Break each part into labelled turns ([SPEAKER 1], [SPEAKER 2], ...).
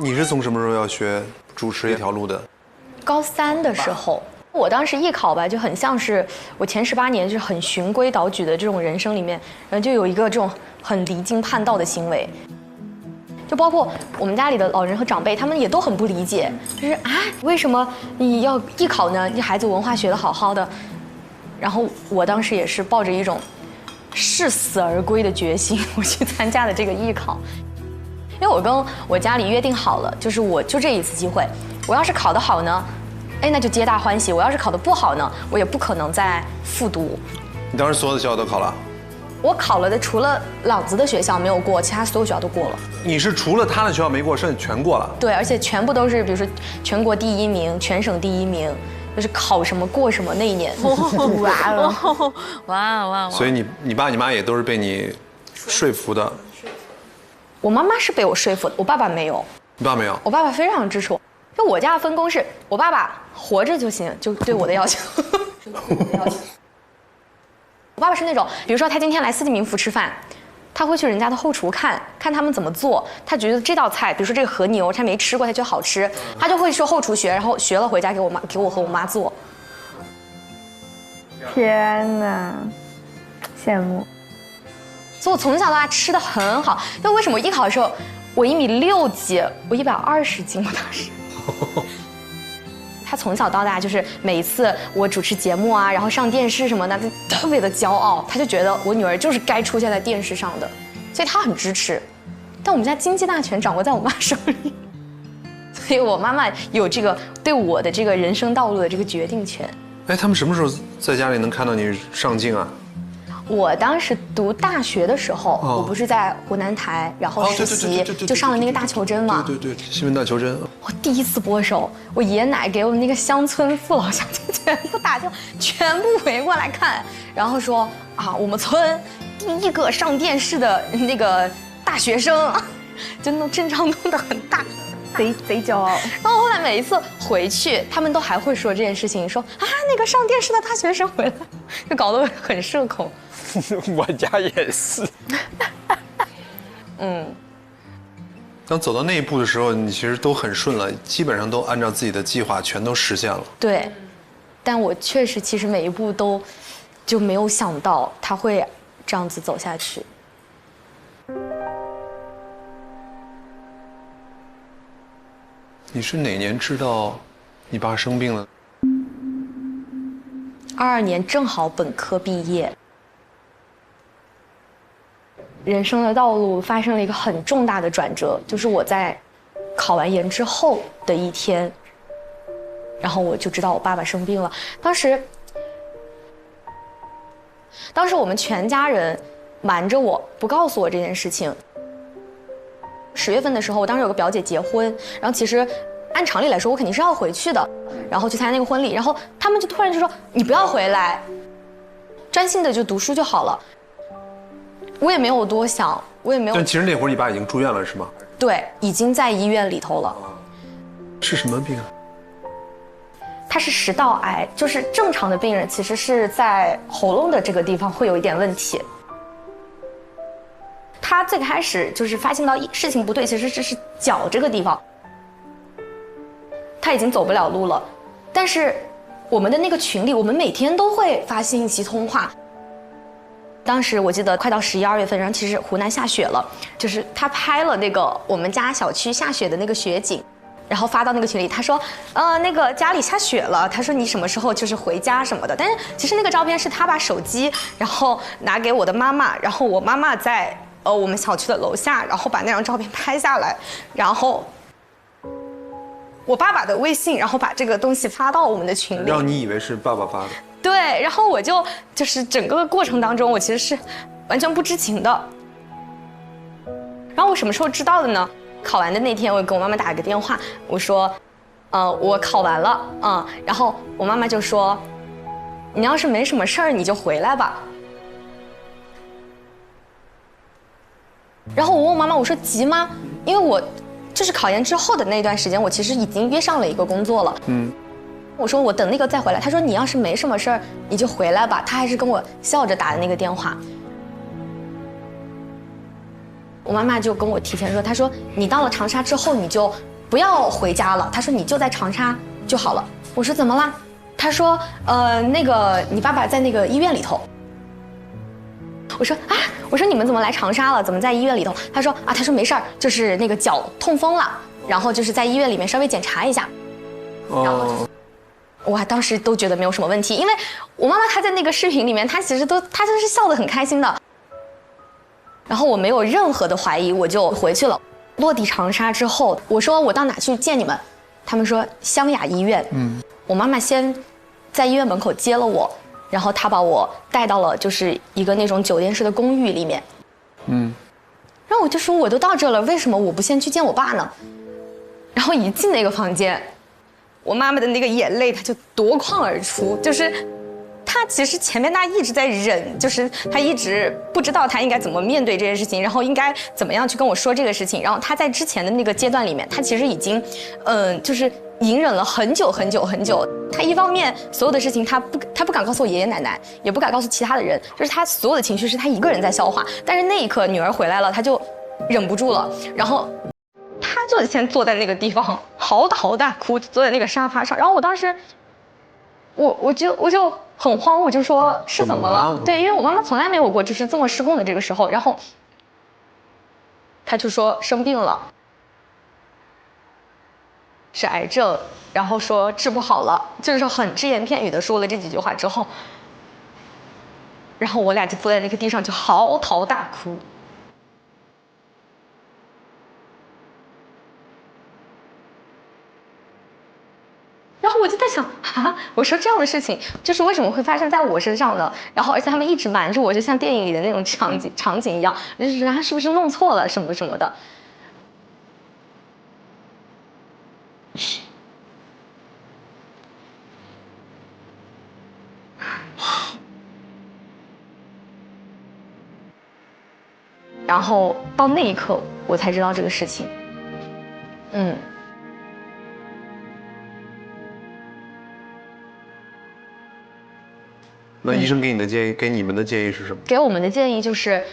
[SPEAKER 1] 你是从什么时候要学主持这条路的？
[SPEAKER 2] 高3的时候，我当时艺考吧，就很像是我前18年就是很循规蹈矩的这种人生里面，然后就有一个这种很离经叛道的行为。就包括我们家里的老人和长辈，他们也都很不理解，就是啊，为什么你要艺考呢？你孩子文化学得好好的。然后我当时也是抱着一种视死而归的决心，我去参加了这个艺考。因为我跟我家里约定好了，就是我就这一次机会，我要是考得好呢，哎，那就皆大欢喜；我要是考得不好呢，我也不可能再复读。
[SPEAKER 1] 你当时所有的学校都考了？
[SPEAKER 2] 我考了的，除了朗子的学校没有过，其他所有学校都过了。
[SPEAKER 1] 你是除了他的学校没过，剩下全过了？
[SPEAKER 2] 对，而且全部都是，比如说全国第1名、全省第1名，就是考什么过什么那一年。
[SPEAKER 3] 哇！
[SPEAKER 1] 所以你爸你妈也都是被你说服的？
[SPEAKER 2] 我妈妈是被我说服的，我爸爸没有。
[SPEAKER 1] 你爸没有？
[SPEAKER 2] 我爸爸非常支持我。就我家的分工是，我爸爸活着就行，就对我的要求。我爸爸是那种，比如说他今天来四季民福吃饭，他会去人家的后厨看他们怎么做，他觉得这道菜，比如说这个和牛，他没吃过，他觉得好吃，他就会说后厨学，然后学了回家给我和我妈做。
[SPEAKER 4] 天哪，羡慕！
[SPEAKER 2] 所以我从小到大吃的很好。就为什么艺考的时候，我1.6米几，我120斤，我当时。他从小到大就是每一次我主持节目啊，然后上电视什么的，他特别的骄傲，他就觉得我女儿就是该出现在电视上的，所以他很支持。但我们家经济大权掌握在我妈手里，所以我妈妈有这个对我的这个人生道路的这个决定权。
[SPEAKER 1] 哎，他们什么时候在家里能看到你上镜啊？
[SPEAKER 2] 我当时读大学的时候，我不是在湖南台，然后实习，就上了那个大求真嘛。
[SPEAKER 1] 对，新闻大求真。
[SPEAKER 2] 我第一次播手，我爷爷奶给我们那个乡村父老乡亲全部打电话，全部围过来看，然后说啊，我们村第1个上电视的那个大学生，就弄阵仗弄得很大。
[SPEAKER 4] 贼骄傲。
[SPEAKER 2] 然后后来每一次回去，他们都还会说这件事情，说啊那个上电视的大学生回来，就搞得很社恐。
[SPEAKER 5] 我家也是。
[SPEAKER 1] 当走到那一步的时候，你其实都很顺了，基本上都按照自己的计划全都实现了。
[SPEAKER 2] 对，但我确实其实每一步都就没有想到他会这样子走下去。
[SPEAKER 1] 你是哪年知道你爸生病了
[SPEAKER 2] 22年正好本科毕业，人生的道路发生了一个很重大的转折，就是我在考完研之后的一天，然后我就知道我爸爸生病了。当时我们全家人瞒着我不告诉我这件事情。10月份的时候，我当时有个表姐结婚，然后其实按常理来说我肯定是要回去的，然后去参加那个婚礼，然后他们就突然就说你不要回来，专心的就读书就好了。我也没有多想，我也没有。
[SPEAKER 1] 但其实那会儿你爸已经住院了，是吗？
[SPEAKER 2] 对，已经在医院里头了。
[SPEAKER 1] 是什么病啊？
[SPEAKER 2] 他是食道癌，就是正常的病人其实是在喉咙的这个地方会有一点问题。他最开始就是发现到事情不对，其实是脚这个地方，他已经走不了路了。但是我们的那个群里，我们每天都会发信息通话。当时我记得快到11、2月份，然后其实湖南下雪了，就是他拍了那个我们家小区下雪的那个雪景，然后发到那个群里。他说，那个家里下雪了，他说你什么时候就是回家什么的。但是其实那个照片是他把手机然后拿给我的妈妈，然后我妈妈在我们小区的楼下，然后把那张照片拍下来，然后我爸爸的微信，然后把这个东西发到我们的群里，
[SPEAKER 1] 让你以为是爸爸发的。
[SPEAKER 2] 对，然后我就是整个过程当中，我其实是完全不知情的。然后我什么时候知道的呢？考完的那天，我给我妈妈打了个电话，我说，我考完了，然后我妈妈就说，你要是没什么事儿，你就回来吧。然后我问我妈妈，我说急吗？因为我就是考研之后的那段时间，我其实已经约上了一个工作了。我说我等那个再回来。她说你要是没什么事儿，你就回来吧。她还是跟我笑着打的那个电话。我妈妈就跟我提前说，她说你到了长沙之后，你就不要回家了。他说你就在长沙就好了。我说怎么啦？他说那个你爸爸在那个医院里头。我说啊，我说你们怎么来长沙了？怎么在医院里头？他说啊，他说没事儿，就是那个脚痛风了，然后就是在医院里面稍微检查一下。然后我当时都觉得没有什么问题，因为我妈妈她在那个视频里面，她其实她就是笑得很开心的。然后我没有任何的怀疑，我就回去了。落地长沙之后，我说我到哪去见你们？他们说湘雅医院。我妈妈先在医院门口接了我。然后他把我带到了就是一个那种酒店式的公寓里面，然后我就说我都到这了，为什么我不先去见我爸呢？然后一进那个房间，我妈妈的那个眼泪她就夺眶而出，就是她其实前面她一直在忍，就是她一直不知道她应该怎么面对这件事情，然后应该怎么样去跟我说这个事情。然后她在之前的那个阶段里面，她其实已经，就是隐忍了很久很久很久。他一方面所有的事情他不敢告诉我爷爷奶奶，也不敢告诉其他的人，就是他所有的情绪是他一个人在消化。但是那一刻女儿回来了，他就忍不住了，然后他就先坐在那个地方嚎啕大哭，坐在那个沙发上。然后我当时，我就很慌，我就说是怎么了？对，因为我妈妈从来没有过就是这么失控的这个时候。然后他就说生病了。是癌症，然后说治不好了，就是很只言片语的说了这几句话之后，然后我俩就坐在那个地上就嚎啕大哭。然后我就在想啊，我说这样的事情就是为什么会发生在我身上呢？然后而且他们一直瞒着我，就像电影里的那种场景一样，就是他是不是弄错了什么什么的。然后到那一刻，我才知道这个事情。
[SPEAKER 1] 那医生给你的建议，给你们的建议是什么？
[SPEAKER 2] 给我们的建议就是，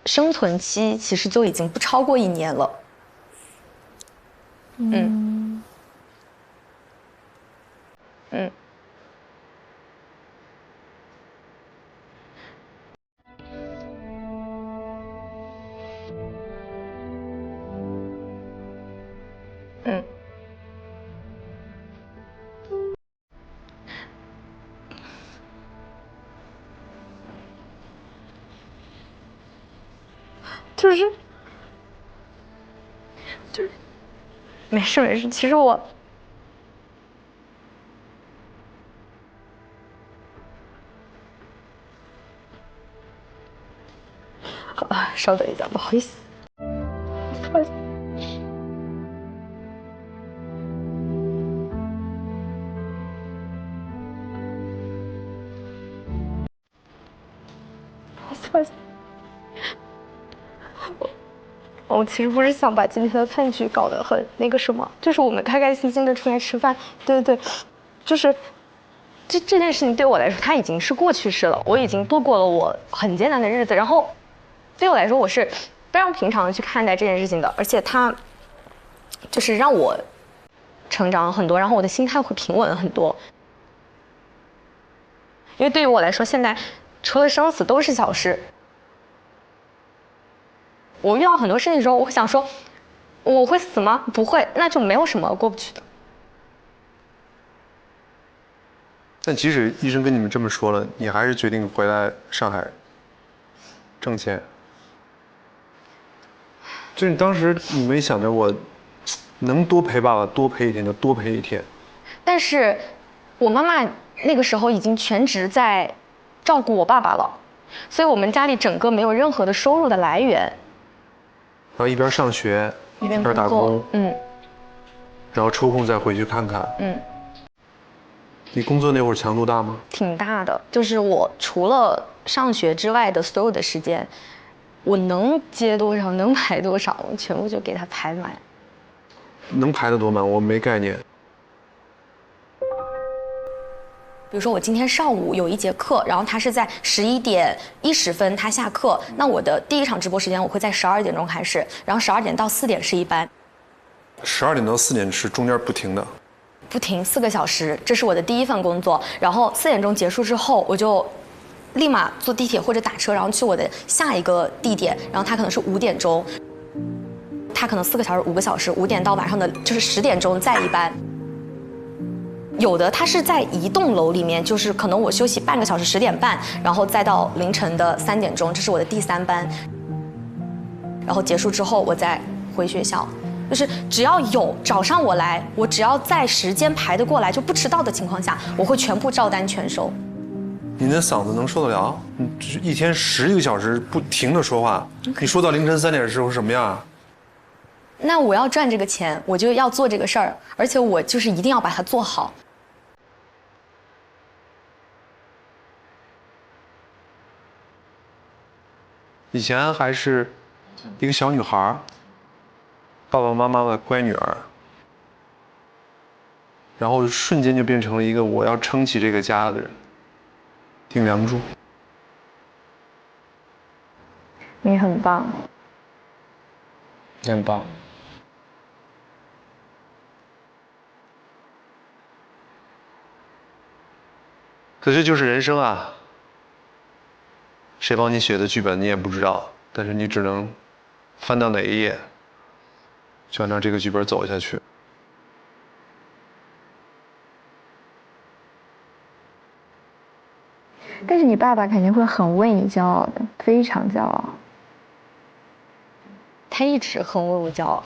[SPEAKER 2] 生存期其实就已经不超过1年了。就是没事没事，其实我稍等一下，不好意思。不好意思。不好意思。我其实不是想把今天的饭局搞得很那个什么，就是我们开开心心的出来吃饭。对，就是这件事情对我来说，它已经是过去式了，我已经度过了我很艰难的日子。然后对我来说，我是非常平常的去看待这件事情的，而且它就是让我成长很多，然后我的心态会平稳很多。因为对于我来说，现在除了生死都是小事。我遇到很多事情的时候，我会想说，我会死吗？不会，那就没有什么过不去的。
[SPEAKER 1] 但即使医生跟你们这么说了，你还是决定回来上海挣钱。就是当时你没想着我能多陪爸爸多陪一天就多陪一天。
[SPEAKER 2] 但是我妈妈那个时候已经全职在照顾我爸爸了，所以我们家里整个没有任何的收入的来源。
[SPEAKER 1] 然后一边上学
[SPEAKER 2] 一边
[SPEAKER 1] 打工，然后抽空再回去看看。你工作那会儿强度大吗？
[SPEAKER 2] 挺大的，就是我除了上学之外的所有的时间，我能接多少能排多少，我全部就给他排满。
[SPEAKER 1] 能排得多满？我没概念。
[SPEAKER 2] 比如说我今天上午有一节课，然后他是在11点10分他下课，那我的第一场直播时间我会在12点钟开始，然后12点到4点是一班，
[SPEAKER 1] 12点到4点是中间不停的。
[SPEAKER 2] 不停4个小时，这是我的第一份工作。然后4点钟结束之后，我就立马坐地铁或者打车，然后去我的下一个地点。然后它可能是5点钟，它可能4个小时5个小时，5点到晚上的就是10点钟再一班。有的它是在一栋楼里面，就是可能我休息半个小时10点半，然后再到凌晨的3点钟，这是我的第3班。然后结束之后，我再回学校。就是只要有找上我来，我只要在时间排得过来，就不迟到的情况下，我会全部照单全收。
[SPEAKER 1] 你的嗓子能受得了？你一天11个小时不停的说话，你说到凌晨3点的时候是什么样啊？
[SPEAKER 2] 那我要赚这个钱，我就要做这个事儿，而且我就是一定要把它做好。
[SPEAKER 1] 以前还是一个小女孩，爸爸妈妈的乖女儿，然后瞬间就变成了一个我要撑起这个家的人，顶梁柱。
[SPEAKER 4] 你很棒。
[SPEAKER 5] 你很棒。
[SPEAKER 1] 可是就是人生啊，谁帮你写的剧本你也不知道，但是你只能翻到哪一页，就按照这个剧本走下去。
[SPEAKER 4] 但是你爸爸肯定会很为你骄傲的，非常骄傲。
[SPEAKER 2] 他一直很为我骄傲。